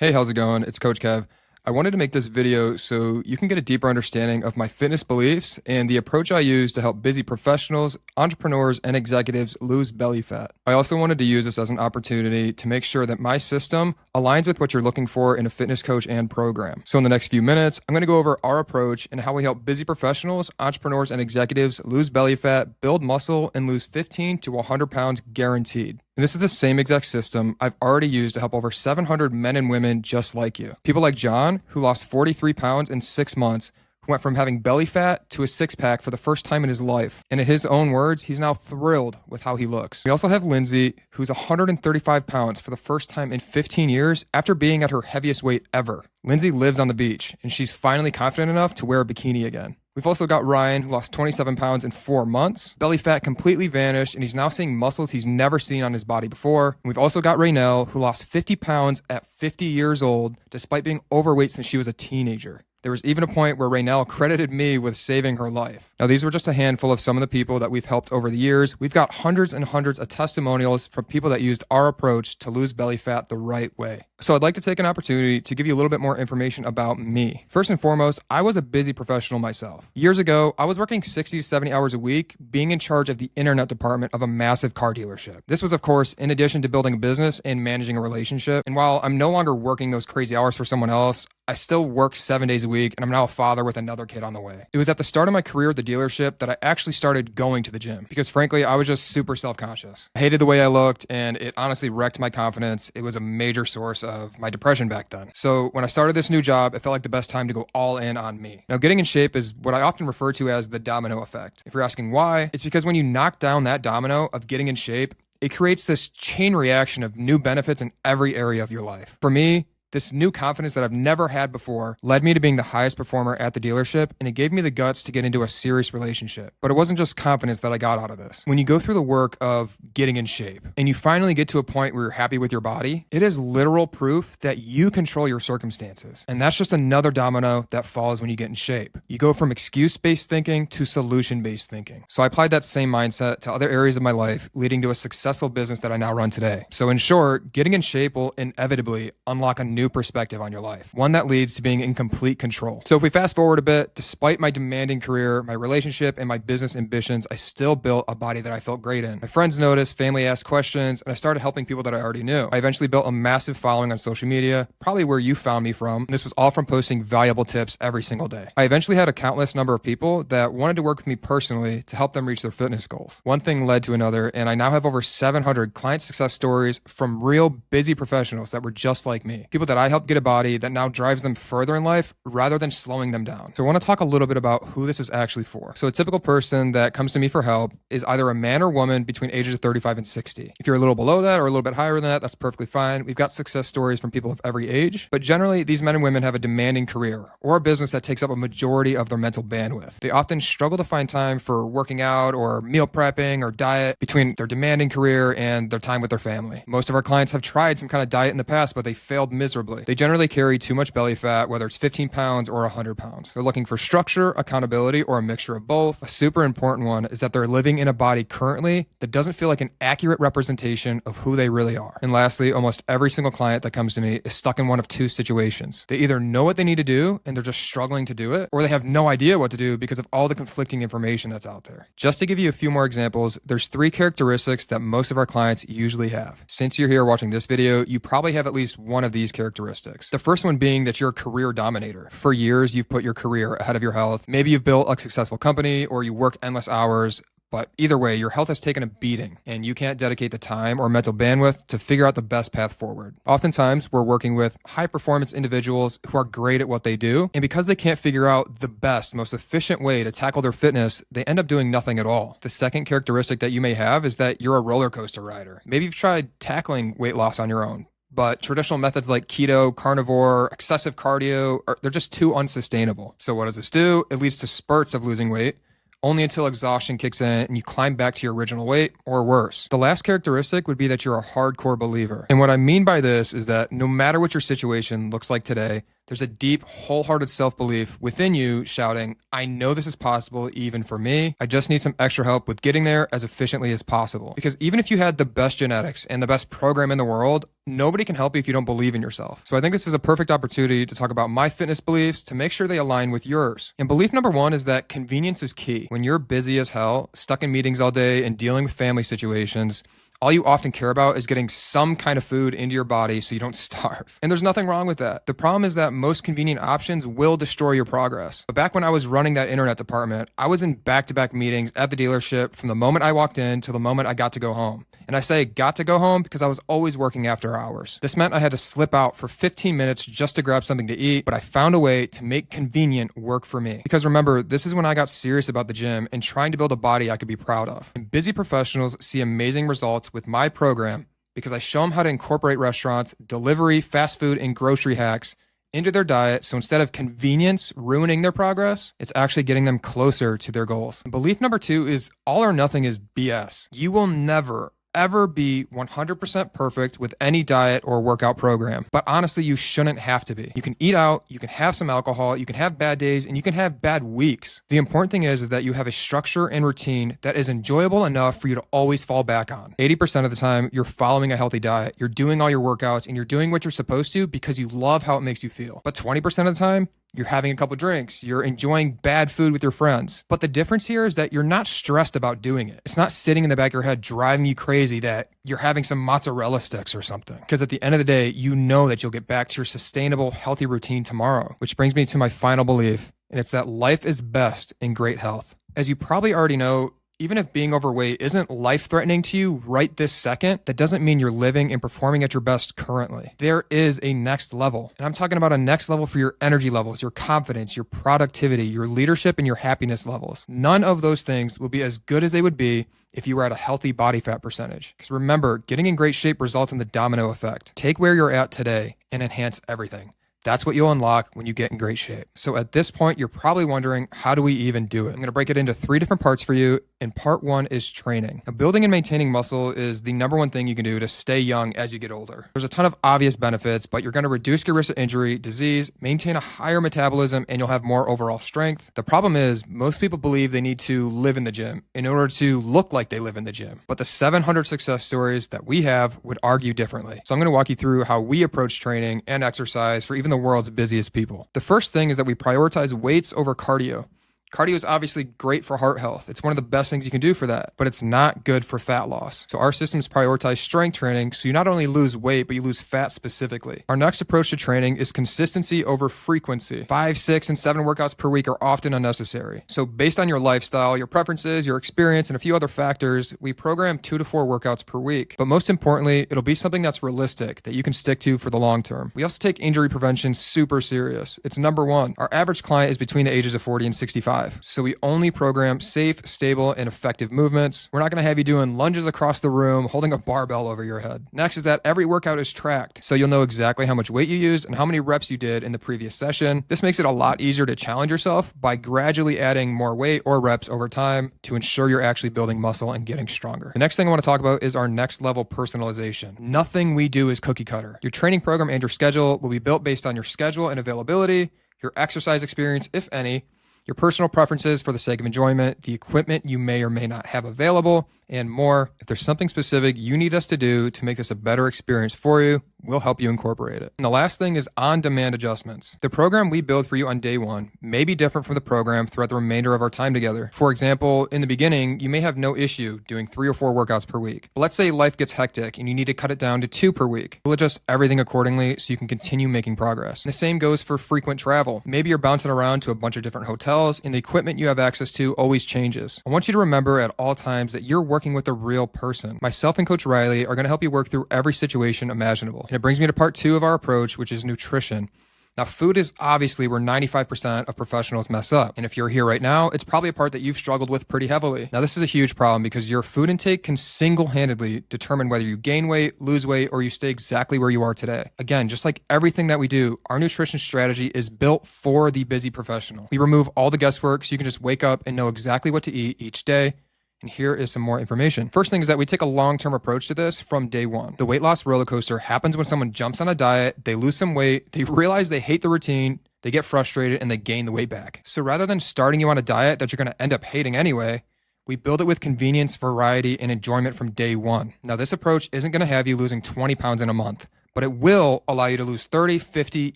Hey, how's it going? It's Coach Kev. I wanted to make this video so you can get a deeper understanding of my fitness beliefs and the approach I use to help busy professionals, entrepreneurs, and executives lose belly fat. I also wanted to use this as an opportunity to make sure that my system aligns with what you're looking for in a fitness coach and program. So in the next few minutes, I'm going to go over our approach and how we help busy professionals, entrepreneurs, and executives lose belly fat, build muscle, and lose 15 to 100 pounds guaranteed. And this is the same exact system I've already used to help over 700 men and women just like you. People like John, who lost 43 pounds in 6 months, who went from having belly fat to a six-pack for the first time in his life. And in his own words, he's now thrilled with how he looks. We also have Lindsay, who's 135 pounds for the first time in 15 years after being at her heaviest weight ever. Lindsay lives on the beach, and she's finally confident enough to wear a bikini again. We've also got Ryan, who lost 27 pounds in 4 months. Belly fat completely vanished, and he's now seeing muscles he's never seen on his body before. And we've also got Raynell, who lost 50 pounds at 50 years old, despite being overweight since she was a teenager. There was even a point where Raynell credited me with saving her life. Now, these were just a handful of some of the people that we've helped over the years. We've got hundreds and hundreds of testimonials from people that used our approach to lose belly fat the right way. So I'd like to take an opportunity to give you a little bit more information about me. First and foremost, I was a busy professional myself. Years ago, I was working 60 to 70 hours a week, being in charge of the internet department of a massive car dealership. This was, of course, in addition to building a business and managing a relationship. And while I'm no longer working those crazy hours for someone else, I still work 7 days a week, and I'm now a father with another kid on the way. It was at the start of my career at the dealership that I actually started going to the gym because, frankly, I was just super self-conscious. I hated the way I looked, and it honestly wrecked my confidence. It was a major source of my depression back then. So when I started this new job, it felt like the best time to go all in on me. Now, getting in shape is what I often refer to as the domino effect. If you're asking why, it's because when you knock down that domino of getting in shape, it creates this chain reaction of new benefits in every area of your life. For me, this new confidence that I've never had before led me to being the highest performer at the dealership, and it gave me the guts to get into a serious relationship. But it wasn't just confidence that I got out of this. When you go through the work of getting in shape and you finally get to a point where you're happy with your body, it is literal proof that you control your circumstances. And that's just another domino that falls when you get in shape. You go from excuse-based thinking to solution-based thinking. So I applied that same mindset to other areas of my life, leading to a successful business that I now run today. So in short, getting in shape will inevitably unlock a new perspective on your life, one that leads to being in complete control. So if we fast forward a bit, despite my demanding career, my relationship, and my business ambitions, I still built a body that I felt great in. My friends noticed, family asked questions, and I started helping people that I already knew. I eventually built a massive following on social media, probably where you found me from. And this was all from posting valuable tips every single day. I eventually had a countless number of people that wanted to work with me personally to help them reach their fitness goals. One thing led to another, and I now have over 700 client success stories from real busy professionals that were just like me. People that I helped get a body that now drives them further in life rather than slowing them down. So I want to talk a little bit about who this is actually for. So a typical person that comes to me for help is either a man or woman between ages of 35 and 60. If you're a little below that or a little bit higher than that, that's perfectly fine. We've got success stories from people of every age, but generally these men and women have a demanding career or a business that takes up a majority of their mental bandwidth. They often struggle to find time for working out or meal prepping or diet between their demanding career and their time with their family. Most of our clients have tried some kind of diet in the past, but they failed miserably. They generally carry too much belly fat, whether it's 15 pounds or 100 pounds. They're looking for structure, accountability, or a mixture of both. A super important one is that they're living in a body currently that doesn't feel like an accurate representation of who they really are. And lastly, almost every single client that comes to me is stuck in one of two situations. They either know what they need to do and they're just struggling to do it, or they have no idea what to do because of all the conflicting information that's out there. Just to give you a few more examples, there's 3 characteristics that most of our clients usually have. Since you're here watching this video, you probably have at least one of these characteristics. The first one being that you're a career dominator. For years, you've put your career ahead of your health. Maybe you've built a successful company or you work endless hours, but either way, your health has taken a beating and you can't dedicate the time or mental bandwidth to figure out the best path forward. Oftentimes, we're working with high performance individuals who are great at what they do. And because they can't figure out the best, most efficient way to tackle their fitness, they end up doing nothing at all. The second characteristic that you may have is that you're a roller coaster rider. Maybe you've tried tackling weight loss on your own, but traditional methods like keto, carnivore, excessive cardio, they're just too unsustainable. So what does this do? It leads to spurts of losing weight, only until exhaustion kicks in and you climb back to your original weight or worse. The last characteristic would be that you're a hardcore believer. And what I mean by this is that no matter what your situation looks like today, There's a deep, wholehearted self-belief within you shouting, I know this is possible even for me. I just need some extra help with getting there as efficiently as possible. Because even if you had the best genetics and the best program in the world, nobody can help you if you don't believe in yourself. So I think this is a perfect opportunity to talk about my fitness beliefs to make sure they align with yours. And belief number one is that convenience is key. When you're busy as hell, stuck in meetings all day and dealing with family situations, all you often care about is getting some kind of food into your body so you don't starve. And there's nothing wrong with that. The problem is that most convenient options will destroy your progress. But back when I was running that internet department, I was in back-to-back meetings at the dealership from the moment I walked in to the moment I got to go home. And I say got to go home because I was always working after hours. This meant I had to slip out for 15 minutes just to grab something to eat, but I found a way to make convenient work for me. Because remember, this is when I got serious about the gym and trying to build a body I could be proud of. And busy professionals see amazing results with my program because I show them how to incorporate restaurants, delivery, fast food, and grocery hacks into their diet. So instead of convenience ruining their progress, it's actually getting them closer to their goals. And belief number two is all or nothing is BS. You will never ever be 100% perfect with any diet or workout program. But honestly, you shouldn't have to be. You can eat out, you can have some alcohol, you can have bad days, and you can have bad weeks. The important thing is that you have a structure and routine that is enjoyable enough for you to always fall back on. 80% of the time, you're following a healthy diet, you're doing all your workouts, and you're doing what you're supposed to because you love how it makes you feel. But 20% of the time, you're having a couple drinks, you're enjoying bad food with your friends. But the difference here is that you're not stressed about doing it. It's not sitting in the back of your head driving you crazy that you're having some mozzarella sticks or something. Because at the end of the day, you know that you'll get back to your sustainable, healthy routine tomorrow. Which brings me to my final belief, and it's that life is best in great health. As you probably already know, even if being overweight isn't life-threatening to you right this second, that doesn't mean you're living and performing at your best currently. There is a next level. And I'm talking about a next level for your energy levels, your confidence, your productivity, your leadership, and your happiness levels. None of those things will be as good as they would be if you were at a healthy body fat percentage. Because remember, getting in great shape results in the domino effect. Take where you're at today and enhance everything. That's what you'll unlock when you get in great shape. So at this point, you're probably wondering, how do we even do it? I'm going to break it into 3 different parts for you. And part 1 is training. Now, building and maintaining muscle is the number one thing you can do to stay young as you get older. There's a ton of obvious benefits, but you're going to reduce your risk of injury, disease, maintain a higher metabolism, and you'll have more overall strength. The problem is most people believe they need to live in the gym in order to look like they live in the gym. But the 700 success stories that we have would argue differently. So I'm going to walk you through how we approach training and exercise for even the world's busiest people. The first thing is that we prioritize weights over cardio. Cardio is obviously great for heart health. It's one of the best things you can do for that, but it's not good for fat loss. So our systems prioritize strength training, so you not only lose weight, but you lose fat specifically. Our next approach to training is consistency over frequency. 5, 6, and 7 workouts per week are often unnecessary. So based on your lifestyle, your preferences, your experience, and a few other factors, we program 2 to 4 workouts per week. But most importantly, it'll be something that's realistic, that you can stick to for the long term. We also take injury prevention super serious. It's number one. Our average client is between the ages of 40 and 65. So we only program safe, stable, and effective movements. We're not going to have you doing lunges across the room, holding a barbell over your head. Next is that every workout is tracked, so you'll know exactly how much weight you used and how many reps you did in the previous session. This makes it a lot easier to challenge yourself by gradually adding more weight or reps over time to ensure you're actually building muscle and getting stronger. The next thing I want to talk about is our next level personalization. Nothing we do is cookie cutter. Your training program and your schedule will be built based on your schedule and availability, your exercise experience, if any, your personal preferences for the sake of enjoyment, the equipment you may or may not have available, and more. If there's something specific you need us to do to make this a better experience for you, we'll help you incorporate it. And the last thing is on-demand adjustments. The program we build for you on day one may be different from the program throughout the remainder of our time together. For example, in the beginning, you may have no issue doing 3 or 4 workouts per week. But let's say life gets hectic and you need to cut it down to 2 per week. We'll adjust everything accordingly so you can continue making progress. And the same goes for frequent travel. Maybe you're bouncing around to a bunch of different hotels and the equipment you have access to always changes. I want you to remember at all times that you're working with a real person. Myself and Coach Riley are going to help you work through every situation imaginable. And it brings me to part 2 of our approach, which is nutrition. Now, food is obviously where 95% of professionals mess up. And if you're here right now, it's probably a part that you've struggled with pretty heavily. Now, this is a huge problem because your food intake can single-handedly determine whether you gain weight, lose weight, or you stay exactly where you are today. Again, just like everything that we do, our nutrition strategy is built for the busy professional. We remove all the guesswork so you can just wake up and know exactly what to eat each day. And here is some more information. First thing is that we take a long-term approach to this from day one. The weight loss roller coaster happens when someone jumps on a diet, they lose some weight, they realize they hate the routine, they get frustrated, and they gain the weight back. So rather than starting you on a diet that you're going to end up hating anyway, we build it with convenience, variety, and enjoyment from day one. Now, this approach isn't going to have you losing 20 pounds in a month, but it will allow you to lose 30, 50,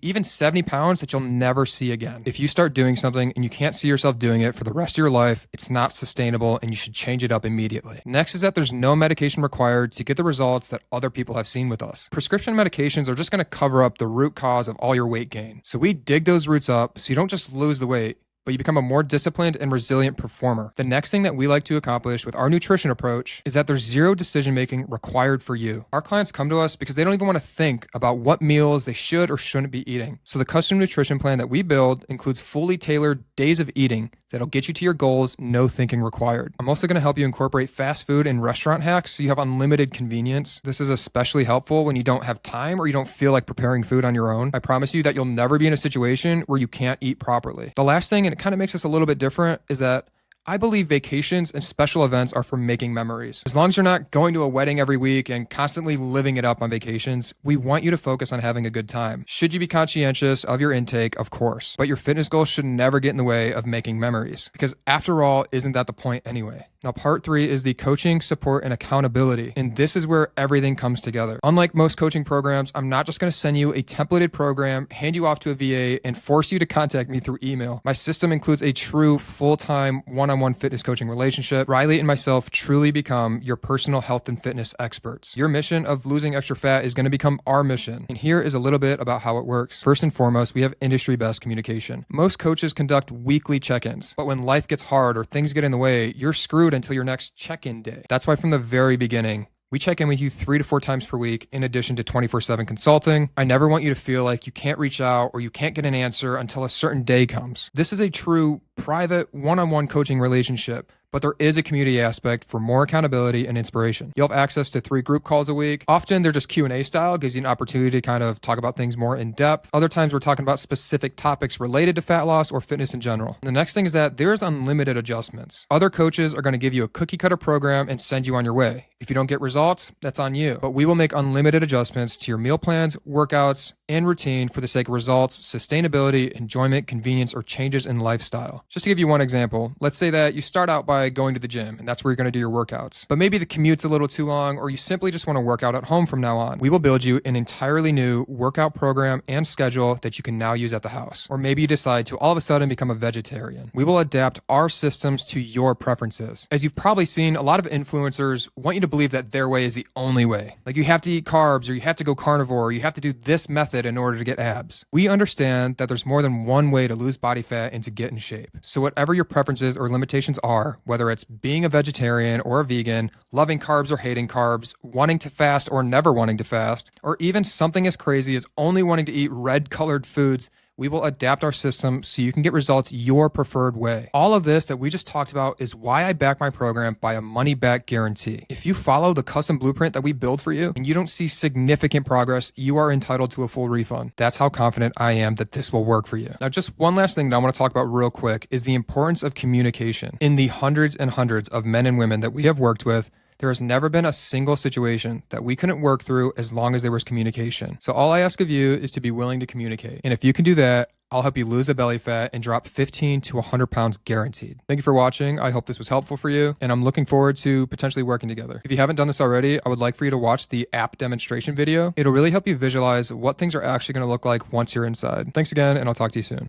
even 70 pounds that you'll never see again. If you start doing something and you can't see yourself doing it for the rest of your life, it's not sustainable and you should change it up immediately. Next is that there's no medication required to get the results that other people have seen with us. Prescription medications are just going to cover up the root cause of all your weight gain. So we dig those roots up so you don't just lose the weight, but you become a more disciplined and resilient performer. The next thing that we like to accomplish with our nutrition approach is that there's zero decision-making required for you. Our clients come to us because they don't even want to think about what meals they should or shouldn't be eating. So the custom nutrition plan that we build includes fully tailored days of eating that'll get you to your goals, no thinking required. I'm also going to help you incorporate fast food and restaurant hacks so you have unlimited convenience. This is especially helpful when you don't have time or you don't feel like preparing food on your own. I promise you that you'll never be in a situation where you can't eat properly. The last thing, and it kind of makes us a little bit different, is that I believe vacations and special events are for making memories. As long as you're not going to a wedding every week and constantly living it up on vacations, we want you to focus on having a good time. Should you be conscientious of your intake? Of course. But your fitness goals should never get in the way of making memories. Because after all, isn't that the point anyway? Now, part 3 is the coaching, support, and accountability. And this is where everything comes together. Unlike most coaching programs, I'm not just going to send you a templated program, hand you off to a VA, and force you to contact me through email. My system includes a true full-time one-on-one fitness coaching relationship. Riley and myself truly become your personal health and fitness experts. Your mission of losing extra fat is going to become our mission. And here is a little bit about how it works. First and foremost, we have industry-best communication. Most coaches conduct weekly check-ins, but when life gets hard or things get in the way, you're screwed until your next check-in day. That's why from the very beginning, we check in with you 3 to 4 times per week in addition to 24/7 consulting. I never want you to feel like you can't reach out or you can't get an answer until a certain day comes. This is a true private one-on-one coaching relationship, but there is a community aspect for more accountability and inspiration. You'll have access to 3 group calls a week. Often they're just Q&A style, gives you an opportunity to kind of talk about things more in depth. Other times we're talking about specific topics related to fat loss or fitness in general. And the next thing is that there's unlimited adjustments. Other coaches are going to give you a cookie cutter program and send you on your way. If you don't get results, that's on you. But we will make unlimited adjustments to your meal plans, workouts, and routine for the sake of results, sustainability, enjoyment, convenience, or changes in lifestyle. Just to give you one example, let's say that you start out by going to the gym and that's where you're going to do your workouts. But maybe the commute's a little too long or you simply just want to work out at home from now on. We will build you an entirely new workout program and schedule that you can now use at the house. Or maybe you decide to all of a sudden become a vegetarian. We will adapt our systems to your preferences. As you've probably seen, a lot of influencers want you to believe that their way is the only way. Like you have to eat carbs or you have to go carnivore or you have to do this method in order to get abs. We understand that there's more than one way to lose body fat and to get in shape. So whatever your preferences or limitations are, whether it's being a vegetarian or a vegan, loving carbs or hating carbs, wanting to fast or never wanting to fast, or even something as crazy as only wanting to eat red colored foods, we will adapt our system so you can get results your preferred way. All of this that we just talked about is why I back my program by a money-back guarantee. If you follow the custom blueprint that we build for you and you don't see significant progress, you are entitled to a full refund. That's how confident I am that this will work for you. Now, just one last thing that I want to talk about real quick is the importance of communication. In the hundreds and hundreds of men and women that we have worked with, there has never been a single situation that we couldn't work through as long as there was communication. So all I ask of you is to be willing to communicate. And if you can do that, I'll help you lose the belly fat and drop 15 to 100 pounds guaranteed. Thank you for watching. I hope this was helpful for you, and I'm looking forward to potentially working together. If you haven't done this already, I would like for you to watch the app demonstration video. It'll really help you visualize what things are actually going to look like once you're inside. Thanks again, and I'll talk to you soon.